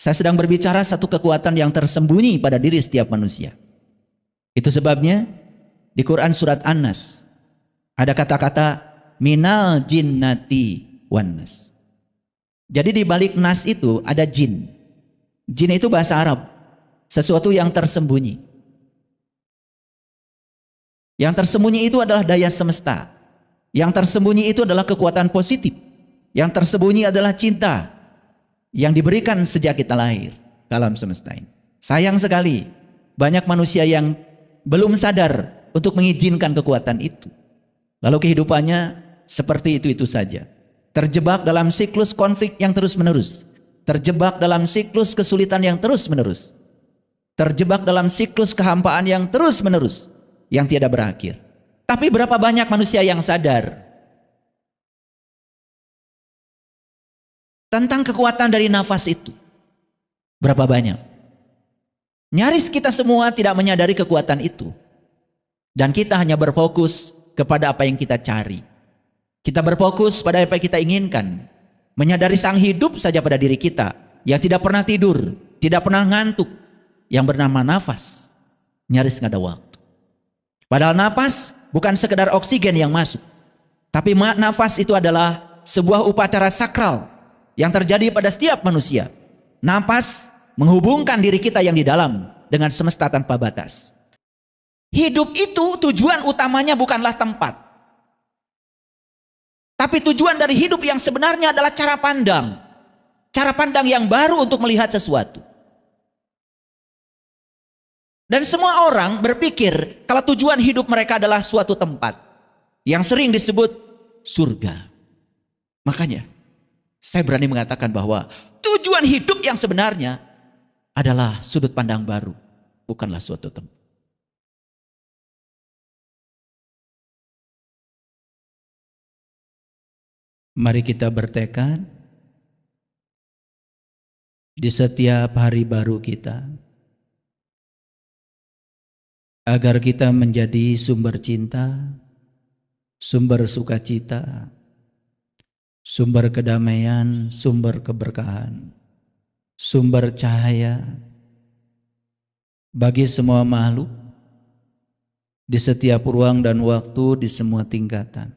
Saya sedang berbicara satu kekuatan yang tersembunyi pada diri setiap manusia. Itu sebabnya di Quran surat An-Nas ada kata-kata minal jinnati wan nas. Jadi di balik nas itu ada jin. Jin itu bahasa Arab, sesuatu yang tersembunyi. Yang tersembunyi itu adalah daya semesta. Yang tersembunyi itu adalah kekuatan positif. Yang tersembunyi adalah cinta yang diberikan sejak kita lahir ke alam semesta ini. Sayang sekali banyak manusia yang belum sadar untuk mengizinkan kekuatan itu. Lalu kehidupannya seperti itu saja. Terjebak dalam siklus konflik yang terus-menerus. Terjebak dalam siklus kesulitan yang terus-menerus. Terjebak dalam siklus kehampaan yang terus-menerus, yang tiada berakhir. Tapi berapa banyak manusia yang sadar tentang kekuatan dari nafas itu? Berapa banyak? Nyaris kita semua tidak menyadari kekuatan itu. Dan kita hanya berfokus kepada apa yang kita cari. Kita berfokus pada apa yang kita inginkan. Menyadari sang hidup saja pada diri kita, yang tidak pernah tidur, tidak pernah ngantuk, yang bernama nafas. Nyaris nggak ada waktu. Padahal nafas bukan sekedar oksigen yang masuk. Tapi nafas itu adalah sebuah upacara sakral yang terjadi pada setiap manusia. Nafas menghubungkan diri kita yang di dalam dengan semesta tanpa batas. Hidup itu tujuan utamanya bukanlah tempat. Tapi tujuan dari hidup yang sebenarnya adalah cara pandang. Cara pandang yang baru untuk melihat sesuatu. Dan semua orang berpikir kalau tujuan hidup mereka adalah suatu tempat yang sering disebut surga. Makanya saya berani mengatakan bahwa tujuan hidup yang sebenarnya adalah sudut pandang baru, bukanlah suatu tempat. Mari kita bertekad di setiap hari baru kita, agar kita menjadi sumber cinta, sumber sukacita, sumber kedamaian, sumber keberkahan, sumber cahaya bagi semua makhluk di setiap ruang dan waktu, di semua tingkatan.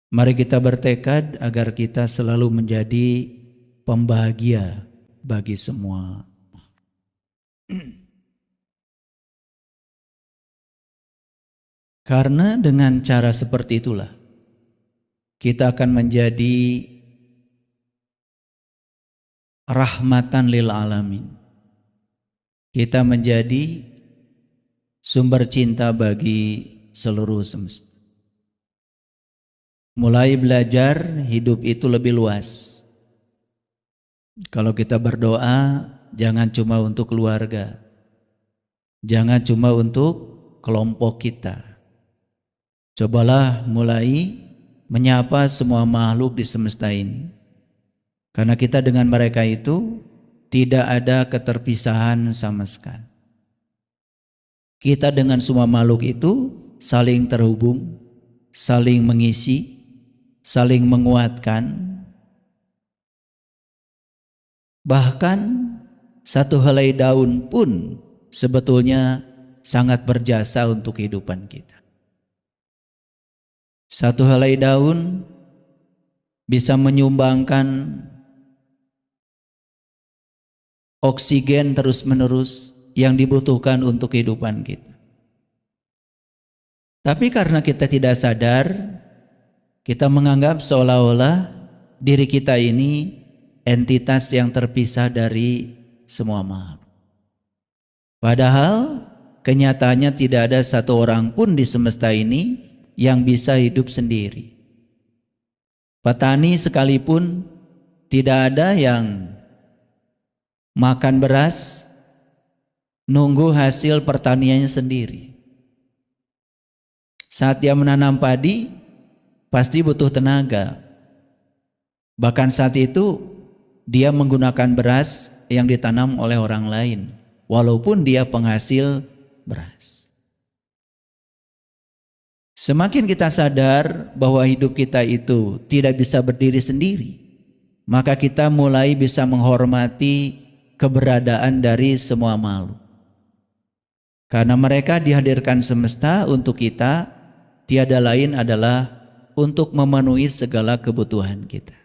Mari kita bertekad agar kita selalu menjadi pembahagia bagi semua. Karena dengan cara seperti itulah kita akan menjadi rahmatan lil alamin. Kita menjadi sumber cinta bagi seluruh semesta. Mulai belajar hidup itu lebih luas. Kalau kita berdoa, jangan cuma untuk keluarga, jangan cuma untuk kelompok kita. Cobalah mulai menyapa semua makhluk di semesta ini. Karena kita dengan mereka itu tidak ada keterpisahan sama sekali. Kita dengan semua makhluk itu saling terhubung, saling mengisi, saling menguatkan. Bahkan satu helai daun pun sebetulnya sangat berjasa untuk kehidupan kita. Satu helai daun bisa menyumbangkan oksigen terus-menerus yang dibutuhkan untuk kehidupan kita. Tapi karena kita tidak sadar, kita menganggap seolah-olah diri kita ini entitas yang terpisah dari semua makhluk. Padahal kenyataannya tidak ada satu orang pun di semesta ini yang bisa hidup sendiri. Petani sekalipun tidak ada yang makan beras nunggu hasil pertaniannya sendiri. Saat dia menanam padi pasti butuh tenaga. Bahkan saat itu dia menggunakan beras yang ditanam oleh orang lain, walaupun dia penghasil beras. Semakin kita sadar bahwa hidup kita itu tidak bisa berdiri sendiri, maka kita mulai bisa menghormati keberadaan dari semua makhluk. Karena mereka dihadirkan semesta untuk kita, tiada lain adalah untuk memenuhi segala kebutuhan kita.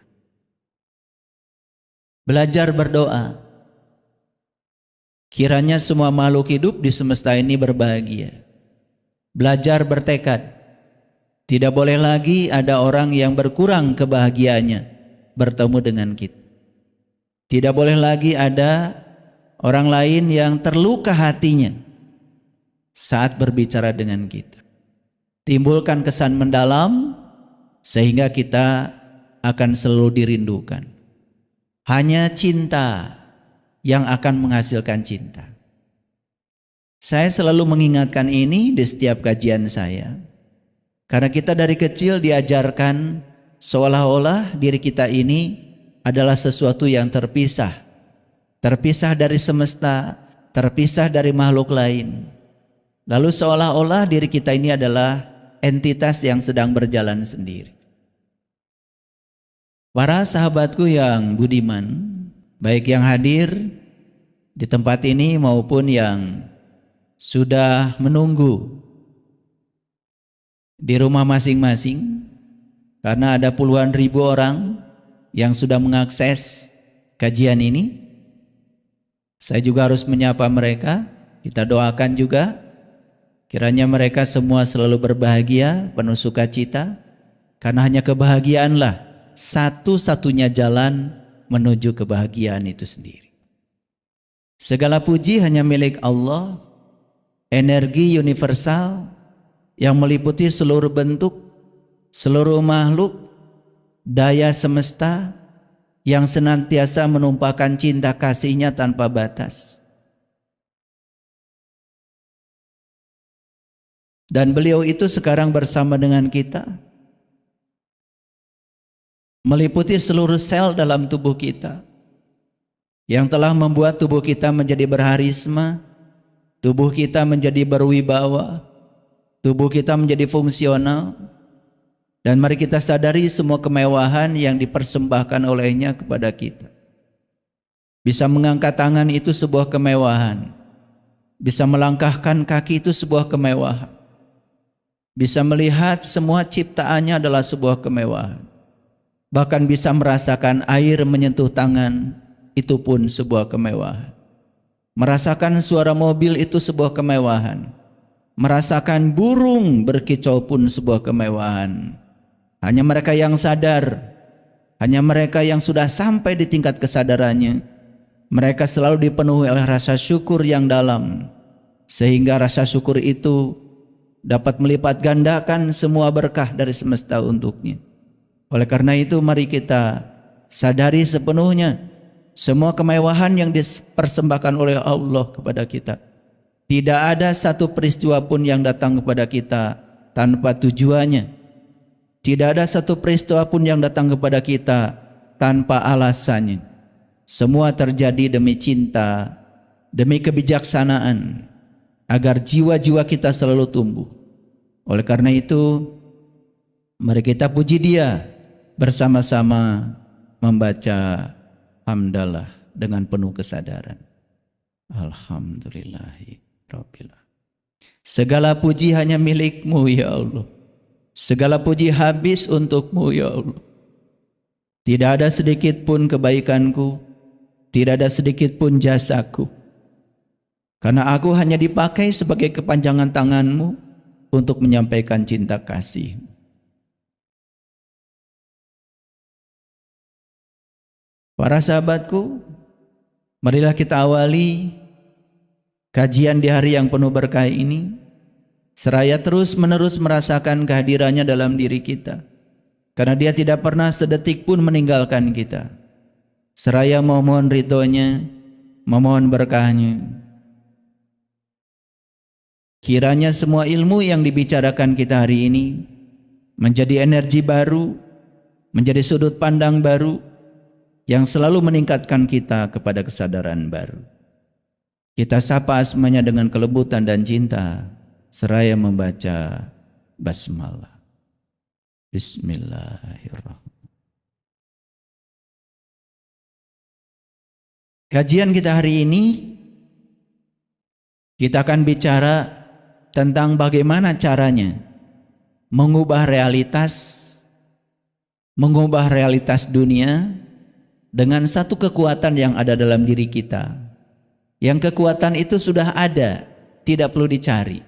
Belajar berdoa. Kiranya semua makhluk hidup di semesta ini berbahagia. Belajar bertekad. Tidak boleh lagi ada orang yang berkurang kebahagiaannya bertemu dengan kita. Tidak boleh lagi ada orang lain yang terluka hatinya saat berbicara dengan kita. Timbulkan kesan mendalam sehingga kita akan selalu dirindukan. Hanya cinta yang akan menghasilkan cinta. Saya selalu mengingatkan ini di setiap kajian saya. Karena kita dari kecil diajarkan seolah-olah diri kita ini adalah sesuatu yang terpisah. Terpisah dari semesta, terpisah dari makhluk lain. Lalu seolah-olah diri kita ini adalah entitas yang sedang berjalan sendiri. Para sahabatku yang budiman, baik yang hadir di tempat ini maupun yang sudah menunggu di rumah masing-masing, karena ada puluhan ribu orang yang sudah mengakses kajian ini. Saya juga harus menyapa mereka. Kita doakan juga kiranya mereka semua selalu berbahagia, penuh sukacita, karena hanya kebahagiaanlah satu-satunya jalan menuju kebahagiaan itu sendiri. Segala puji hanya milik Allah, energi universal yang meliputi seluruh bentuk, seluruh makhluk, daya semesta yang senantiasa menumpahkan cinta kasihnya tanpa batas. Dan beliau itu sekarang bersama dengan kita, meliputi seluruh sel dalam tubuh kita, yang telah membuat tubuh kita menjadi berharisma, tubuh kita menjadi berwibawa, tubuh kita menjadi fungsional. Dan mari kita sadari semua kemewahan yang dipersembahkan olehnya kepada kita. Bisa mengangkat tangan itu sebuah kemewahan. Bisa melangkahkan kaki itu sebuah kemewahan. Bisa melihat semua ciptaannya adalah sebuah kemewahan. Bahkan bisa merasakan air menyentuh tangan, itu pun sebuah kemewahan. Merasakan suara mobil itu sebuah kemewahan. Merasakan burung berkicau pun sebuah kemewahan. Hanya mereka yang sadar, hanya mereka yang sudah sampai di tingkat kesadarannya, mereka selalu dipenuhi oleh rasa syukur yang dalam, sehingga rasa syukur itu dapat melipat gandakan semua berkah dari semesta untuknya. Oleh karena itu mari kita sadari sepenuhnya semua kemewahan yang dipersembahkan oleh Allah kepada kita. Tidak ada satu peristiwa pun yang datang kepada kita tanpa tujuannya. Tidak ada satu peristiwa pun yang datang kepada kita tanpa alasannya. Semua terjadi demi cinta, demi kebijaksanaan, agar jiwa-jiwa kita selalu tumbuh. Oleh karena itu, mari kita puji Dia bersama-sama membaca hamdalah dengan penuh kesadaran. Alhamdulillahi Rabbil alamin. Segala puji hanya milik-Mu ya Allah. Segala puji habis untuk-Mu ya Allah. Tidak ada sedikit pun kebaikanku, tidak ada sedikit pun jasaku. Karena aku hanya dipakai sebagai kepanjangan tangan-Mu untuk menyampaikan cinta kasih. Para sahabatku, marilah kita awali kajian di hari yang penuh berkah ini, seraya terus-menerus merasakan kehadirannya dalam diri kita. Karena Dia tidak pernah sedetik pun meninggalkan kita. Seraya memohon ridhonya, memohon berkahnya. Kiranya semua ilmu yang dibicarakan kita hari ini menjadi energi baru, menjadi sudut pandang baru yang selalu meningkatkan kita kepada kesadaran baru. Kita sapa asmanya dengan kelembutan dan cinta, seraya membaca basmalah. Bismillahirrahmanirrahim. Kajian kita hari ini, kita akan bicara tentang bagaimana caranya mengubah realitas dunia dengan satu kekuatan yang ada dalam diri kita. Yang kekuatan itu sudah ada, tidak perlu dicari.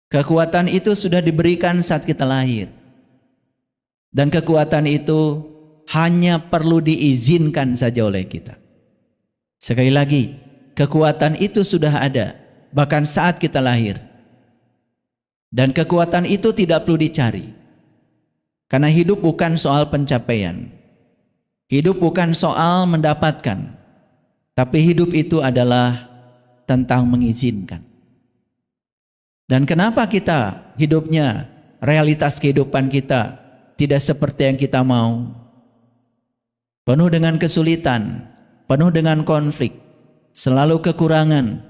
Kekuatan itu sudah diberikan saat kita lahir. Dan kekuatan itu hanya perlu diizinkan saja oleh kita. Sekali lagi, kekuatan itu sudah ada, bahkan saat kita lahir. Dan kekuatan itu tidak perlu dicari. Karena hidup bukan soal pencapaian. Hidup bukan soal mendapatkan. Tapi hidup itu adalah tentang mengizinkan. Dan kenapa kita hidupnya, realitas kehidupan kita tidak seperti yang kita mau? Penuh dengan kesulitan, penuh dengan konflik, selalu kekurangan.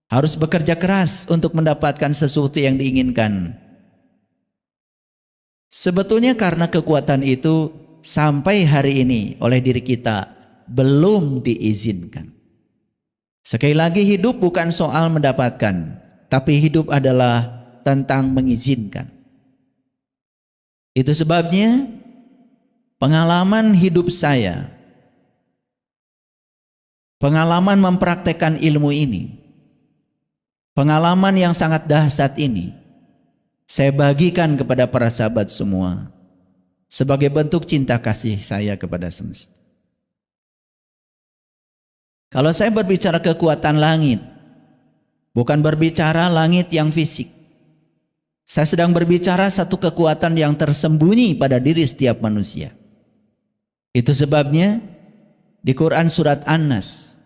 Harus bekerja keras untuk mendapatkan sesuatu yang diinginkan. Sebetulnya karena kekuatan itu sampai hari ini oleh diri kita belum diizinkan. Sekali lagi, hidup bukan soal mendapatkan, tapi hidup adalah tentang mengizinkan. Itu sebabnya pengalaman hidup saya, pengalaman mempraktekkan ilmu ini, pengalaman yang sangat dahsyat ini, saya bagikan kepada para sahabat semua sebagai bentuk cinta kasih saya kepada semesta. Kalau saya berbicara kekuatan langit, bukan berbicara langit yang fisik. Saya sedang berbicara satu kekuatan yang tersembunyi pada diri setiap manusia. Itu sebabnya di Quran surat An-Nas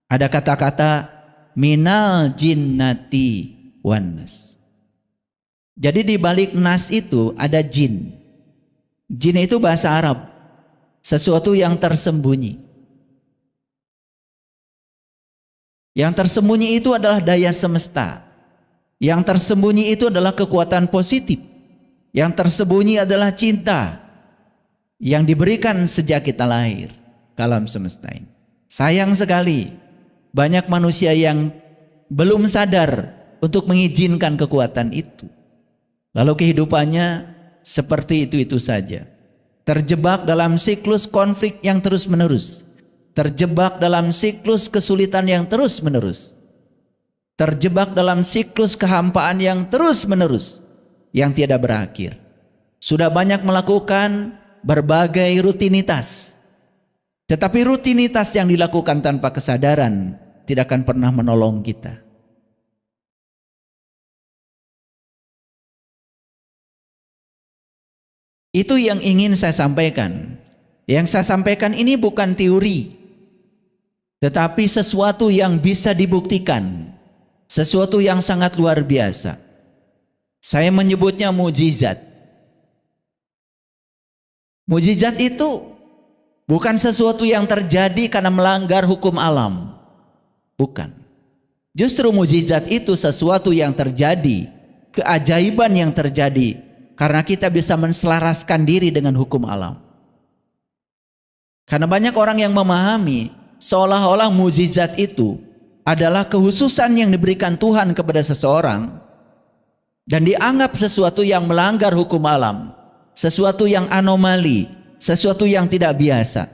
ada kata-kata minal jinnati wan nas. Jadi di balik nas itu ada jin. Jin itu bahasa Arab, sesuatu yang tersembunyi. Yang tersembunyi itu adalah daya semesta. Yang tersembunyi itu adalah kekuatan positif. Yang tersembunyi adalah cinta yang diberikan sejak kita lahir ke alam semesta ini. Sayang sekali banyak manusia yang belum sadar untuk mengizinkan kekuatan itu. Lalu kehidupannya seperti itu saja. Terjebak dalam siklus konflik yang terus-menerus. Terjebak dalam siklus kesulitan yang terus-menerus. Terjebak dalam siklus kehampaan yang terus-menerus, yang tiada berakhir. Sudah banyak melakukan berbagai rutinitas, tetapi rutinitas yang dilakukan tanpa kesadaran tidak akan pernah menolong kita. Itu yang ingin saya sampaikan. Yang saya sampaikan ini bukan teori, tetapi sesuatu yang bisa dibuktikan, sesuatu yang sangat luar biasa. Saya menyebutnya mukjizat. Mukjizat itu bukan sesuatu yang terjadi karena melanggar hukum alam. Bukan. Justru mukjizat itu sesuatu yang terjadi, keajaiban yang terjadi karena kita bisa menselaraskan diri dengan hukum alam. Karena banyak orang yang memahami seolah-olah mukjizat itu adalah kehususan yang diberikan Tuhan kepada seseorang dan dianggap sesuatu yang melanggar hukum alam, sesuatu yang anomali, sesuatu yang tidak biasa.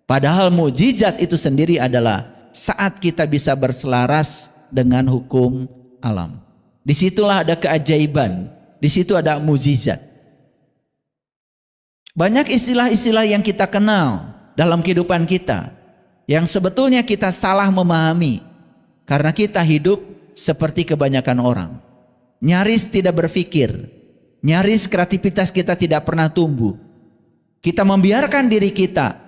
Padahal mukjizat itu sendiri adalah saat kita bisa berselaras dengan hukum alam. Disitulah ada keajaiban, di situ ada mukjizat. Banyak istilah-istilah yang kita kenal dalam kehidupan kita yang sebetulnya kita salah memahami karena kita hidup seperti kebanyakan orang. Nyaris tidak berpikir, nyaris kreativitas kita tidak pernah tumbuh. Kita membiarkan diri kita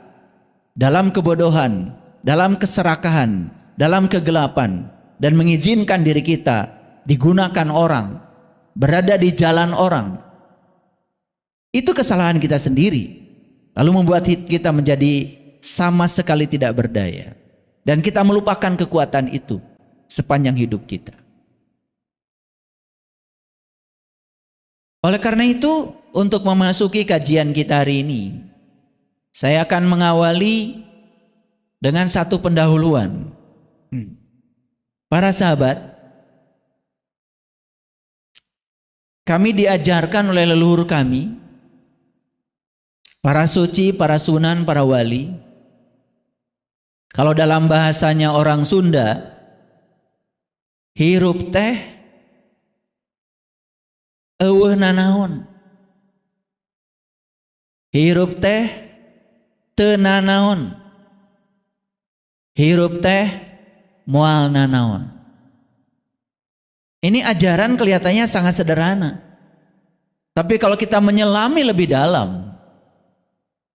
dalam kebodohan, dalam keserakahan, dalam kegelapan, dan mengizinkan diri kita digunakan orang, berada di jalan orang. Itu kesalahan kita sendiri, lalu membuat kita menjadi sama sekali tidak berdaya, dan kita melupakan kekuatan itu sepanjang hidup kita. Oleh karena itu, untuk memasuki kajian kita hari ini, saya akan mengawali dengan satu pendahuluan. Para sahabat, kami diajarkan oleh leluhur kami, para suci, para sunan, para wali. Kalau dalam bahasanya orang Sunda, hirup teh eueuh nanaon. Hirup teh teu nanaon. Hirup teh moal nanaon. Ini ajaran kelihatannya sangat sederhana. Tapi kalau kita menyelami lebih dalam,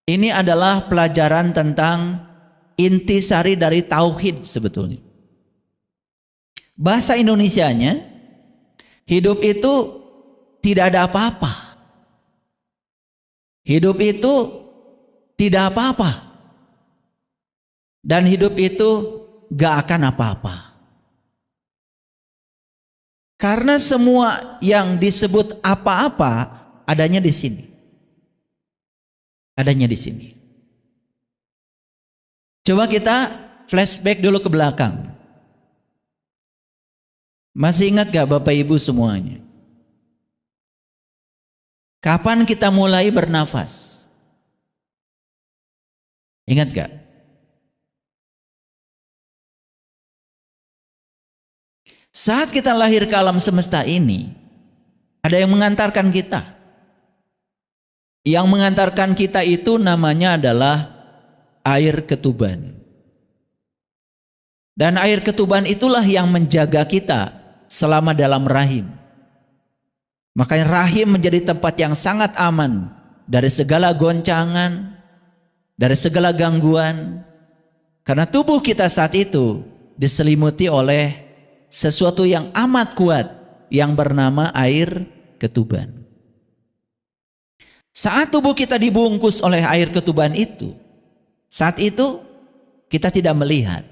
ini adalah pelajaran tentang intisari dari tauhid sebetulnya. Bahasa Indonesianya, hidup itu tidak ada apa-apa. Hidup itu tidak apa-apa. Dan hidup itu gak akan apa-apa. Karena semua yang disebut apa-apa adanya di sini. Adanya di sini. Coba kita flashback dulu ke belakang. Masih ingat gak Bapak Ibu semuanya? Kapan kita mulai bernafas? Ingat gak? Saat kita lahir ke alam semesta ini, ada yang mengantarkan kita. Yang mengantarkan kita itu namanya adalah air ketuban. Dan air ketuban itulah yang menjaga kita selama dalam rahim. Makanya rahim menjadi tempat yang sangat aman dari segala goncangan, dari segala gangguan. Karena tubuh kita saat itu diselimuti oleh sesuatu yang amat kuat yang bernama air ketuban. Saat tubuh kita dibungkus oleh air ketuban itu, saat itu kita tidak melihat.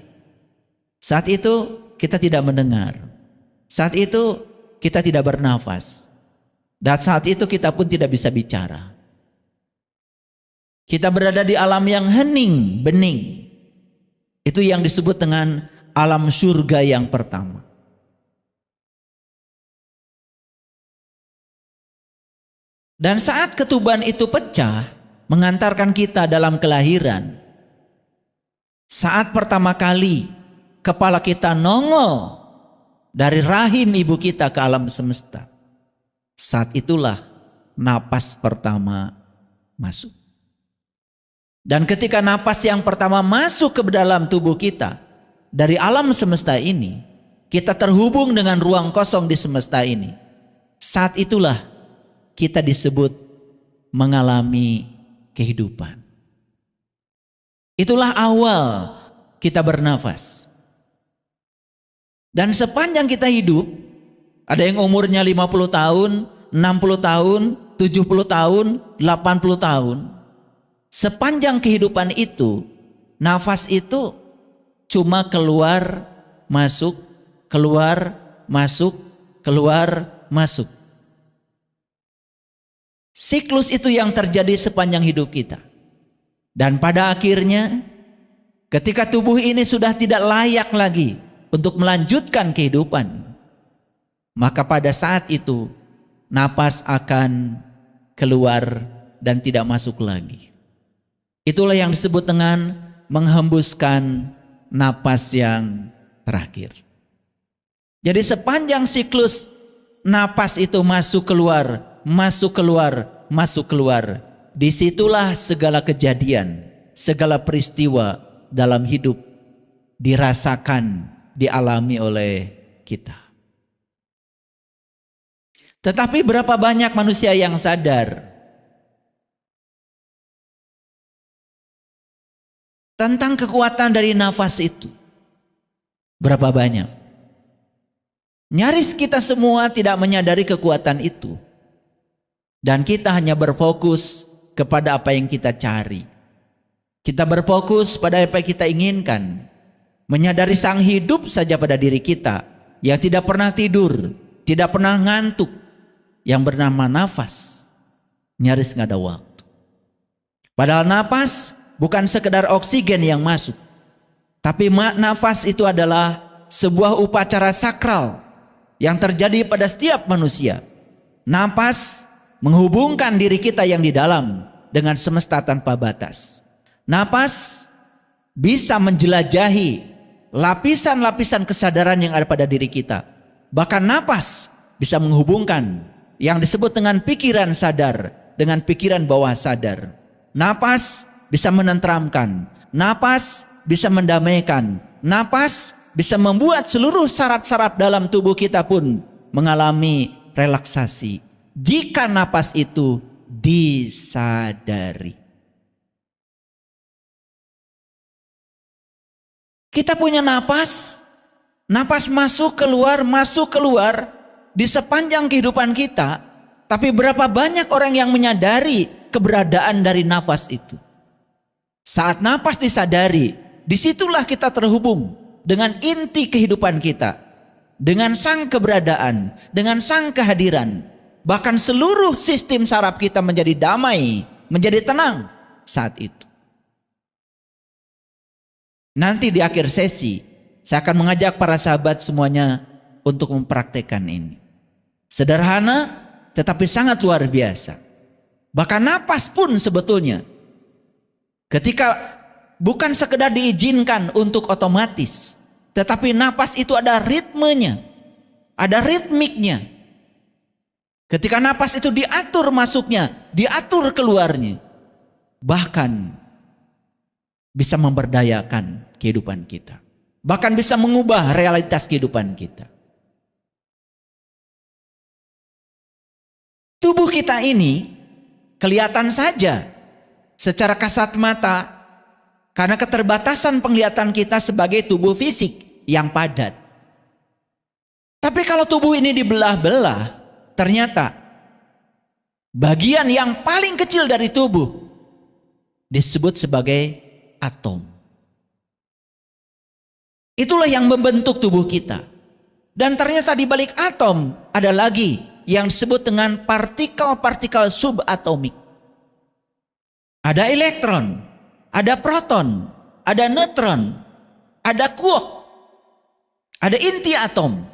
Saat itu kita tidak mendengar. Saat itu kita tidak bernafas. Dan saat itu kita pun tidak bisa bicara. Kita berada di alam yang hening, bening. Itu yang disebut dengan alam surga yang pertama. Dan saat ketuban itu pecah, mengantarkan kita dalam kelahiran. Saat pertama kali kepala kita nongol dari rahim ibu kita ke alam semesta, saat itulah napas pertama masuk. Dan ketika napas yang pertama masuk ke dalam tubuh kita dari alam semesta ini, kita terhubung dengan ruang kosong di semesta ini. Saat itulah kita disebut mengalami kehidupan. Itulah awal kita bernafas. Dan sepanjang kita hidup, ada yang umurnya 50 tahun, 60 tahun, 70 tahun, 80 tahun. Sepanjang kehidupan itu, nafas itu cuma keluar, masuk, keluar, masuk, keluar, masuk. Siklus itu yang terjadi sepanjang hidup kita. Dan pada akhirnya, ketika tubuh ini sudah tidak layak lagi untuk melanjutkan kehidupan, maka pada saat itu napas akan keluar dan tidak masuk lagi. Itulah yang disebut dengan menghembuskan napas yang terakhir. Jadi sepanjang siklus napas itu masuk keluar, masuk keluar, masuk keluar, disitulah segala kejadian, segala peristiwa dalam hidup dirasakan, dialami oleh kita. Tetapi berapa banyak manusia yang sadar tentang kekuatan dari nafas itu? Berapa banyak? Nyaris kita semua tidak menyadari kekuatan itu. Dan kita hanya berfokus kepada apa yang kita cari. Kita berfokus pada apa yang kita inginkan. Menyadari sang hidup saja pada diri kita yang tidak pernah tidur, tidak pernah ngantuk, yang bernama nafas. Nyaris nggak ada waktu. Padahal nafas bukan sekedar oksigen yang masuk, Tapi nafas itu adalah sebuah upacara sakral yang terjadi pada setiap manusia. Napas menghubungkan diri kita yang di dalam dengan semesta tanpa batas. Napas bisa menjelajahi lapisan-lapisan kesadaran yang ada pada diri kita. Bahkan napas bisa menghubungkan yang disebut dengan pikiran sadar dengan pikiran bawah sadar. Napas bisa menenteramkan. Napas bisa mendamaikan. Napas bisa membuat seluruh saraf-saraf dalam tubuh kita pun mengalami relaksasi. Jika napas itu disadari. Kita punya napas. Napas masuk keluar di sepanjang kehidupan kita. Tapi berapa banyak orang yang menyadari keberadaan dari nafas itu? Saat napas disadari, disitulah kita terhubung dengan inti kehidupan kita, dengan sang keberadaan, dengan sang kehadiran. Bahkan seluruh sistem saraf kita menjadi damai, menjadi tenang saat itu. Nanti di akhir sesi, saya akan mengajak para sahabat semuanya untuk mempraktekkan ini. Sederhana, tetapi sangat luar biasa. Bahkan napas pun sebetulnya, ketika bukan sekedar diizinkan untuk otomatis, tetapi napas itu ada ritmenya, ada ritmiknya. Ketika napas itu diatur masuknya, diatur keluarnya, bahkan bisa memberdayakan kehidupan kita, bahkan bisa mengubah realitas kehidupan kita. Tubuh kita ini kelihatan saja secara kasat mata karena keterbatasan penglihatan kita sebagai tubuh fisik yang padat. Tapi kalau tubuh ini dibelah-belah, ternyata bagian yang paling kecil dari tubuh disebut sebagai atom. Itulah yang membentuk tubuh kita. Dan ternyata di balik atom ada lagi yang disebut dengan partikel-partikel subatomik. Ada elektron, ada proton, ada neutron, ada quark, ada inti atom.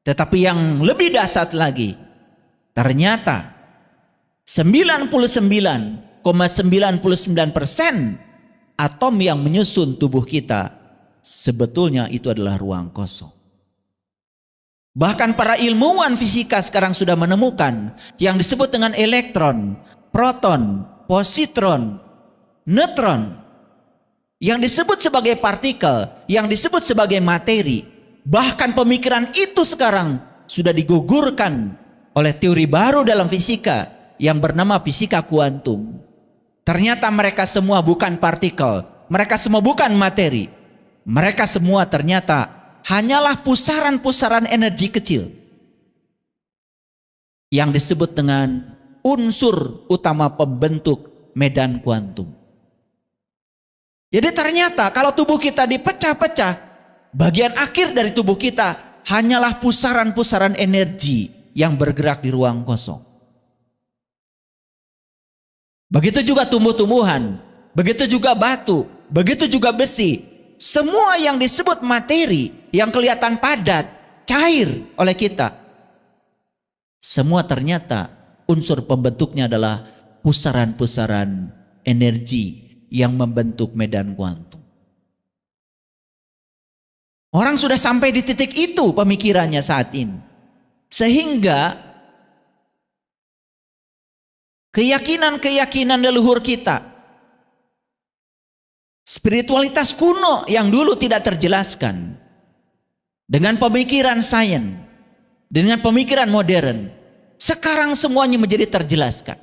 Tetapi yang lebih dahsyat lagi, ternyata 99,99% atom yang menyusun tubuh kita sebetulnya itu adalah ruang kosong. Bahkan para ilmuwan fisika sekarang sudah menemukan yang disebut dengan elektron, proton, positron, neutron, yang disebut sebagai partikel, yang disebut sebagai materi. Bahkan pemikiran itu sekarang sudah digugurkan oleh teori baru dalam fisika yang bernama fisika kuantum. Ternyata mereka semua bukan partikel, mereka semua bukan materi. Mereka semua ternyata hanyalah pusaran-pusaran energi kecil yang disebut dengan unsur utama pembentuk medan kuantum. Jadi ternyata kalau tubuh kita dipecah-pecah, bagian akhir dari tubuh kita hanyalah pusaran-pusaran energi yang bergerak di ruang kosong. Begitu juga tumbuh-tumbuhan, begitu juga batu, begitu juga besi. Semua yang disebut materi yang kelihatan padat, cair oleh kita, semua ternyata unsur pembentuknya adalah pusaran-pusaran energi yang membentuk medan kuantum. Orang sudah sampai di titik itu pemikirannya saat ini. Sehingga keyakinan-keyakinan leluhur kita, spiritualitas kuno yang dulu tidak terjelaskan, dengan pemikiran sains, dengan pemikiran modern, sekarang semuanya menjadi terjelaskan.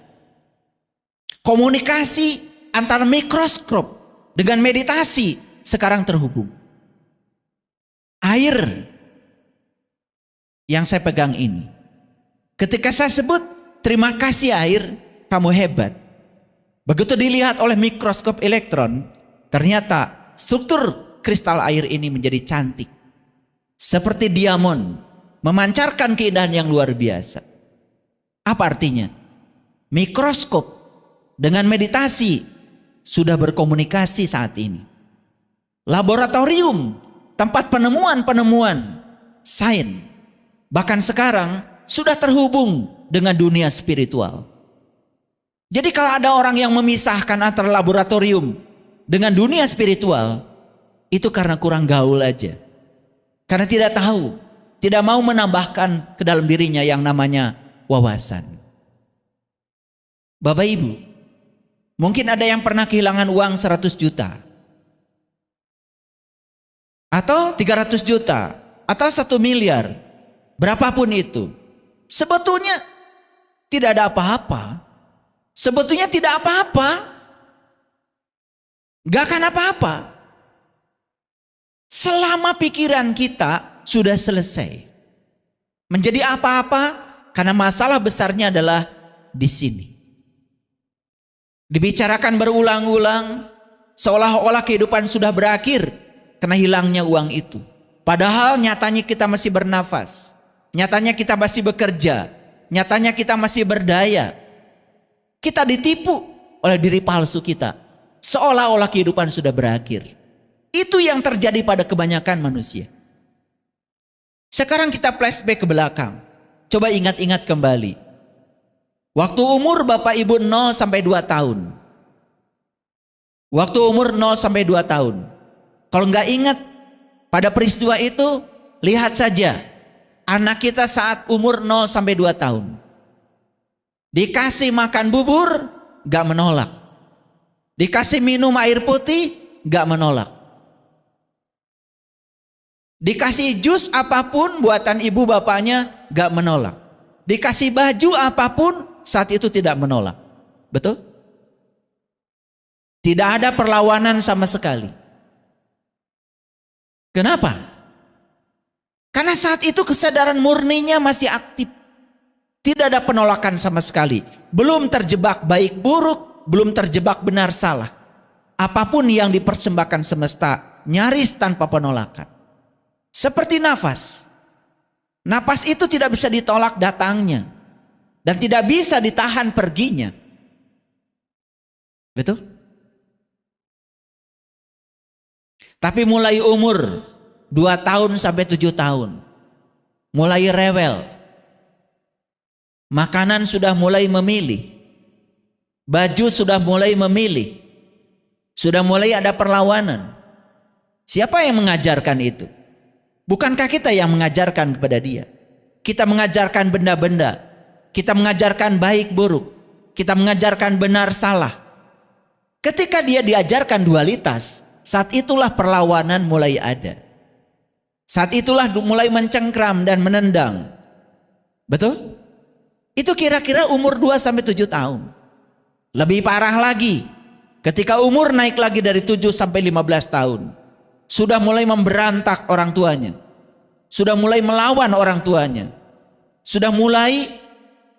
Komunikasi antara mikroskop dengan meditasi sekarang terhubung. Air yang saya pegang ini, ketika saya sebut terima kasih air, kamu hebat, begitu dilihat oleh mikroskop elektron, ternyata struktur kristal air ini menjadi cantik, seperti diamond, memancarkan keindahan yang luar biasa. Apa artinya? Mikroskop dengan meditasi sudah berkomunikasi saat ini. laboratorium, tempat penemuan-penemuan sains. Bahkan sekarang sudah terhubung dengan dunia spiritual. Jadi kalau ada orang yang memisahkan antara laboratorium dengan dunia spiritual, itu karena kurang gaul aja. Karena tidak tahu, tidak mau menambahkan ke dalam dirinya yang namanya wawasan. Bapak Ibu, mungkin ada yang pernah kehilangan uang 100 juta. Atau 300 juta. Atau 1 miliar. Berapapun itu. Sebetulnya tidak ada apa-apa. Sebetulnya tidak apa-apa. Gak akan apa-apa. Selama pikiran kita sudah selesai. Menjadi apa-apa karena masalah besarnya adalah di sini. Dibicarakan berulang-ulang seolah-olah kehidupan sudah berakhir karena hilangnya uang itu. Padahal nyatanya kita masih bernafas. Nyatanya kita masih bekerja. Nyatanya kita masih berdaya. Kita ditipu oleh diri palsu kita. Seolah-olah kehidupan sudah berakhir. Itu yang terjadi pada kebanyakan manusia. Sekarang kita flashback ke belakang. Coba ingat-ingat kembali. Waktu umur Bapak Ibu 0 sampai 2 tahun. Waktu umur 0 sampai 2 tahun. Kalau nggak ingat pada peristiwa itu, lihat saja anak kita saat umur 0 sampai 2 tahun. Dikasih makan bubur, nggak menolak. Dikasih minum air putih, nggak menolak. Dikasih jus apapun buatan ibu bapaknya, nggak menolak. Dikasih baju apapun, saat itu tidak menolak. Betul? Tidak ada perlawanan sama sekali. Kenapa? Karena saat itu kesadaran murninya masih aktif. Tidak ada penolakan sama sekali. Belum terjebak baik buruk, belum terjebak benar salah. Apapun yang dipersembahkan semesta, nyaris tanpa penolakan. Seperti nafas. Nafas itu tidak bisa ditolak datangnya. Dan tidak bisa ditahan perginya. Betul? Tapi mulai umur 2 tahun sampai 7 tahun. Mulai rewel. Makanan sudah mulai memilih. Baju sudah mulai memilih. Sudah mulai ada perlawanan. Siapa yang mengajarkan itu? Bukankah kita yang mengajarkan kepada dia? Kita mengajarkan benda-benda. Kita mengajarkan baik buruk. Kita mengajarkan benar salah. Ketika dia diajarkan dualitas, saat itulah perlawanan mulai ada. Saat itulah mulai mencengkram dan menendang. Betul? Itu kira-kira umur 2 sampai 7 tahun. Lebih parah lagi, ketika umur naik lagi dari 7 sampai 15 tahun. Sudah mulai memberantak orang tuanya. Sudah mulai melawan orang tuanya. Sudah mulai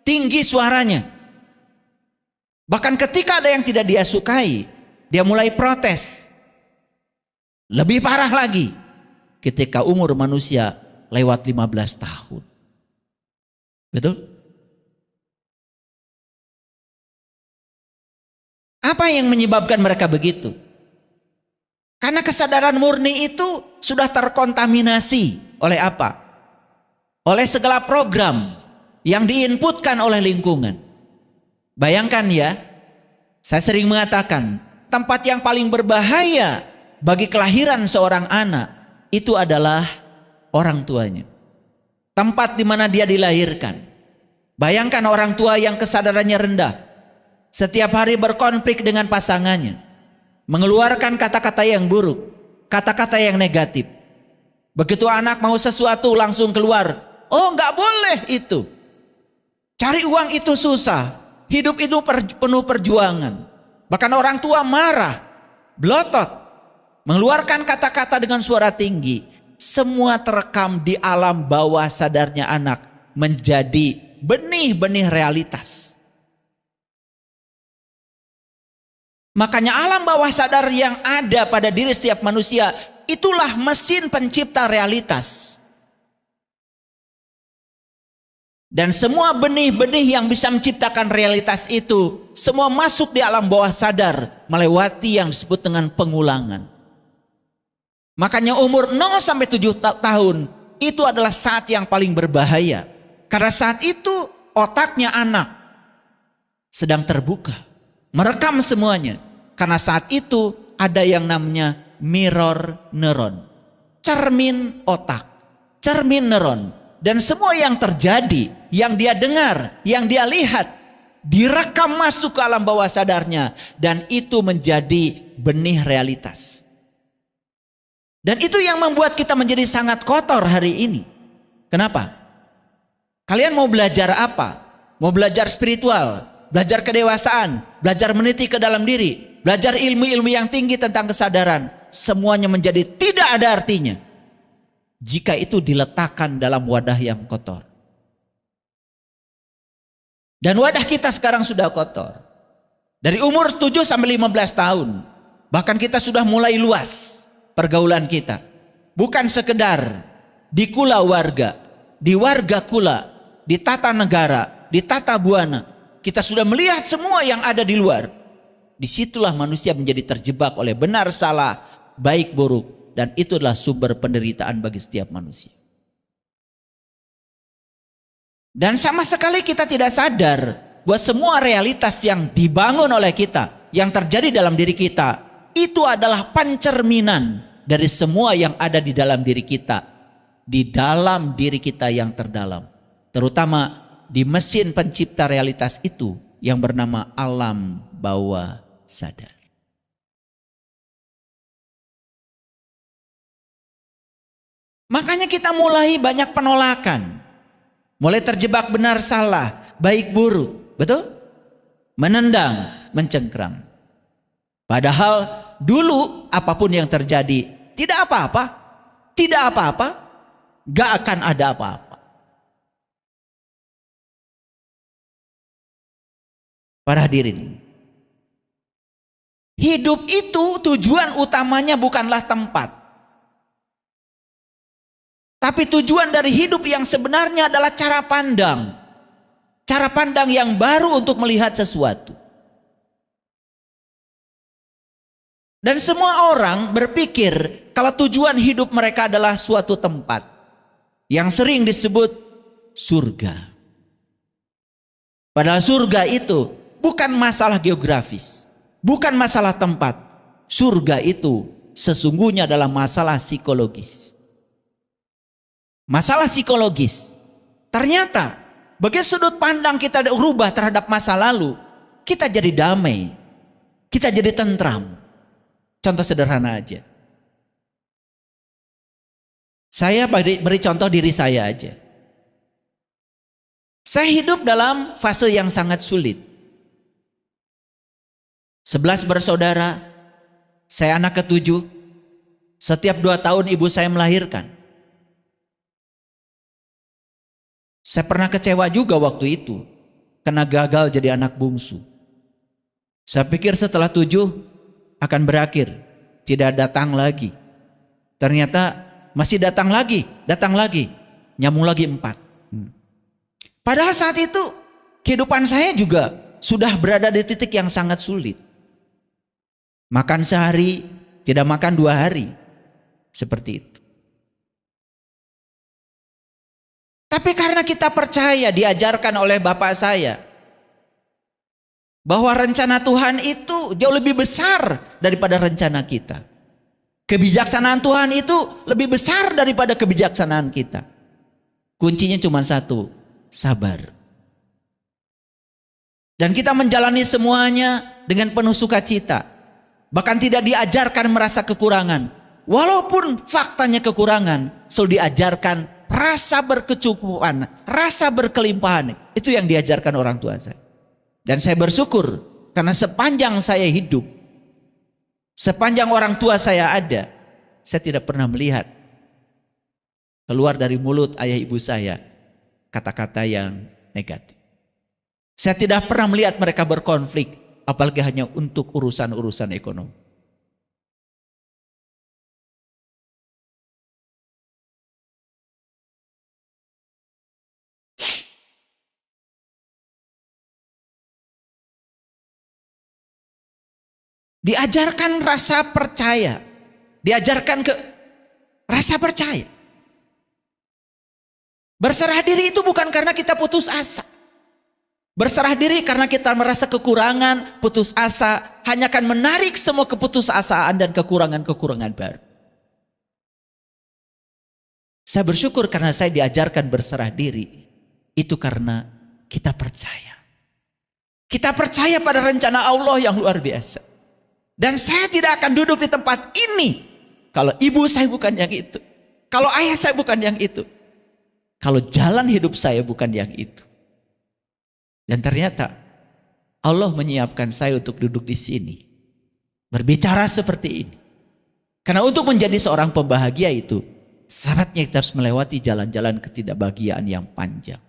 tinggi suaranya. Bahkan ketika ada yang tidak dia sukai, dia mulai protes. Lebih parah lagi ketika umur manusia lewat 15 tahun. Betul? Apa yang menyebabkan mereka begitu? Karena kesadaran murni itu sudah terkontaminasi oleh apa? Oleh segala program yang diinputkan oleh lingkungan. Bayangkan ya, saya sering mengatakan, tempat yang paling berbahaya bagi kelahiran seorang anak itu adalah orang tuanya. Tempat di mana dia dilahirkan. Bayangkan orang tua yang kesadarannya rendah, setiap hari berkonflik dengan pasangannya, mengeluarkan kata-kata yang buruk, kata-kata yang negatif. Begitu anak mau sesuatu langsung keluar, oh nggak boleh itu. Cari uang itu susah, hidup itu penuh perjuangan. Bahkan orang tua marah, belotot, mengeluarkan kata-kata dengan suara tinggi. Semua terekam di alam bawah sadarnya anak menjadi benih-benih realitas. Makanya alam bawah sadar yang ada pada diri setiap manusia, itulah mesin pencipta realitas. Dan semua benih-benih yang bisa menciptakan realitas itu, semua masuk di alam bawah sadar melewati yang disebut dengan pengulangan. Makanya umur 0 sampai 7 tahun itu adalah saat yang paling berbahaya. Karena saat itu otaknya anak sedang terbuka, merekam semuanya. Karena saat itu ada yang namanya mirror neuron, cermin otak, cermin neuron. Dan semua yang terjadi, yang dia dengar, yang dia lihat, direkam masuk ke alam bawah sadarnya. Dan itu menjadi benih realitas. Dan itu yang membuat kita menjadi sangat kotor hari ini. Kenapa? Kalian mau belajar apa? Mau belajar spiritual, belajar kedewasaan, belajar meniti ke dalam diri, belajar ilmu-ilmu yang tinggi tentang kesadaran. Semuanya menjadi tidak ada artinya jika itu diletakkan dalam wadah yang kotor. Dan wadah kita sekarang sudah kotor. Dari umur 7 sampai 15 tahun. Bahkan kita sudah mulai luas pergaulan kita. Bukan sekedar di kula warga, di warga kula, di tata negara, di tata buana. Kita sudah melihat semua yang ada di luar. Disitulah manusia menjadi terjebak oleh benar salah, baik buruk. Dan itu adalah sumber penderitaan bagi setiap manusia. Dan sama sekali kita tidak sadar bahwa semua realitas yang dibangun oleh kita, yang terjadi dalam diri kita, itu adalah pencerminan dari semua yang ada di dalam diri kita. Di dalam diri kita yang terdalam. Terutama di mesin pencipta realitas itu yang bernama alam bawah sadar. Makanya kita mulai banyak penolakan. Mulai terjebak benar salah, baik buruk. Betul? Menendang, mencengkram. Padahal dulu apapun yang terjadi, tidak apa-apa. Tidak apa-apa. Gak akan ada apa-apa. Para hadirin. Hidup itu tujuan utamanya bukanlah tempat. Tapi tujuan dari hidup yang sebenarnya adalah cara pandang. Cara pandang yang baru untuk melihat sesuatu. Dan semua orang berpikir kalau tujuan hidup mereka adalah suatu tempat. Yang sering disebut surga. Padahal surga itu bukan masalah geografis. Bukan masalah tempat. Surga itu sesungguhnya adalah masalah psikologis. Masalah psikologis. Ternyata bagi sudut pandang kita berubah terhadap masa lalu, kita jadi damai. Kita jadi tentram. Contoh sederhana aja. Saya beri contoh diri saya aja. Saya hidup dalam fase yang sangat sulit. 11 bersaudara, saya anak ke-7. Setiap 2 tahun ibu saya melahirkan. Saya pernah kecewa juga waktu itu karena gagal jadi anak bungsu. Saya pikir setelah 7 akan berakhir, tidak datang lagi. Ternyata masih datang lagi, nyambung lagi 4. Padahal saat itu kehidupan saya juga sudah berada di titik yang sangat sulit. Makan sehari, tidak makan 2 hari, seperti itu. Tapi karena kita percaya, diajarkan oleh bapak saya bahwa rencana Tuhan itu jauh lebih besar daripada rencana kita. Kebijaksanaan Tuhan itu lebih besar daripada kebijaksanaan kita. Kuncinya cuma satu, sabar. Dan kita menjalani semuanya dengan penuh sukacita. Bahkan tidak diajarkan merasa kekurangan. Walaupun faktanya kekurangan, selalu diajarkan rasa berkecukupan, rasa berkelimpahan. Itu yang diajarkan orang tua saya. Dan saya bersyukur karena sepanjang saya hidup, sepanjang orang tua saya ada, saya tidak pernah melihat keluar dari mulut ayah ibu saya kata-kata yang negatif. Saya tidak pernah melihat mereka berkonflik, apalagi hanya untuk urusan-urusan ekonomi. Diajarkan rasa percaya, diajarkan Rasa percaya. Berserah diri itu bukan karena kita putus asa. Berserah diri karena kita merasa kekurangan, putus asa, hanya akan menarik semua keputusasaan dan kekurangan-kekurangan baru. Saya bersyukur karena saya diajarkan berserah diri. Itu karena kita percaya. Kita percaya pada rencana Allah yang luar biasa. Dan saya tidak akan duduk di tempat ini kalau ibu saya bukan yang itu. Kalau ayah saya bukan yang itu. Kalau jalan hidup saya bukan yang itu. Dan ternyata Allah menyiapkan saya untuk duduk di sini. Berbicara seperti ini. Karena untuk menjadi seorang pembahagia itu, syaratnya kita harus melewati jalan-jalan ketidakbahagiaan yang panjang.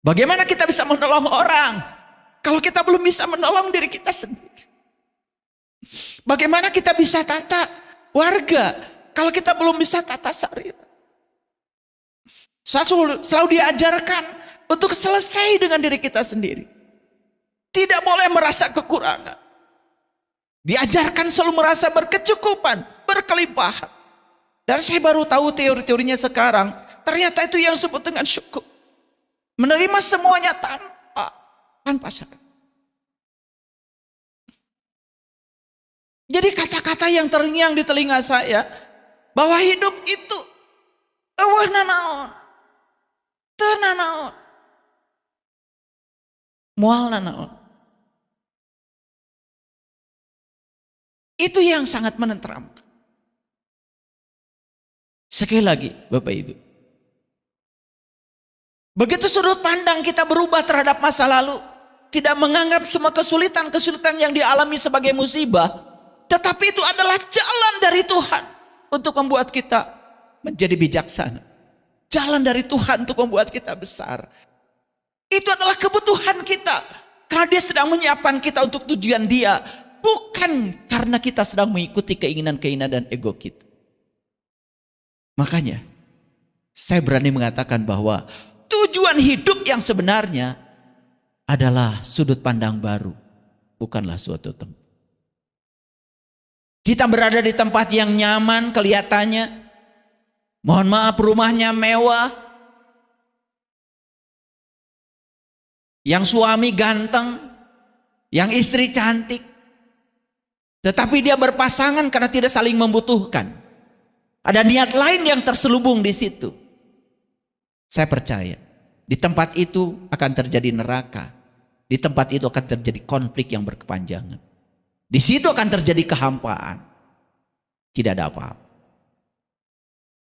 Bagaimana kita bisa menolong orang kalau kita belum bisa menolong diri kita sendiri? Bagaimana kita bisa tata warga kalau kita belum bisa tata syariat? Selalu diajarkan untuk selesai dengan diri kita sendiri. Tidak boleh merasa kekurangan. Diajarkan selalu merasa berkecukupan, berkelimpahan. Dan saya baru tahu teori-teorinya sekarang. Ternyata itu yang disebut dengan syukur. Menerima semuanya tanpa syarat. Jadi kata-kata yang terngiang di telinga saya, bahwa hidup itu eueuh nanaon, teu nanaon, moal nanaon. Itu yang sangat menenteramkan. Sekali lagi Bapak Ibu, begitu sudut pandang kita berubah terhadap masa lalu, tidak menganggap semua kesulitan-kesulitan yang dialami sebagai musibah, tetapi itu adalah jalan dari Tuhan untuk membuat kita menjadi bijaksana. Jalan dari Tuhan untuk membuat kita besar. Itu adalah kebutuhan kita. Karena Dia sedang menyiapkan kita untuk tujuan Dia. Bukan karena kita sedang mengikuti keinginan-keinginan dan ego kita. Makanya saya berani mengatakan bahwa tujuan hidup yang sebenarnya adalah sudut pandang baru. Bukanlah suatu tempat. Kita berada di tempat yang nyaman kelihatannya. Mohon maaf, rumahnya mewah. Yang suami ganteng. Yang istri cantik. Tetapi dia berpasangan karena tidak saling membutuhkan. Ada niat lain yang terselubung di situ. Saya percaya di tempat itu akan terjadi neraka. Di tempat itu akan terjadi konflik yang berkepanjangan. Di situ akan terjadi kehampaan. Tidak ada apa-apa.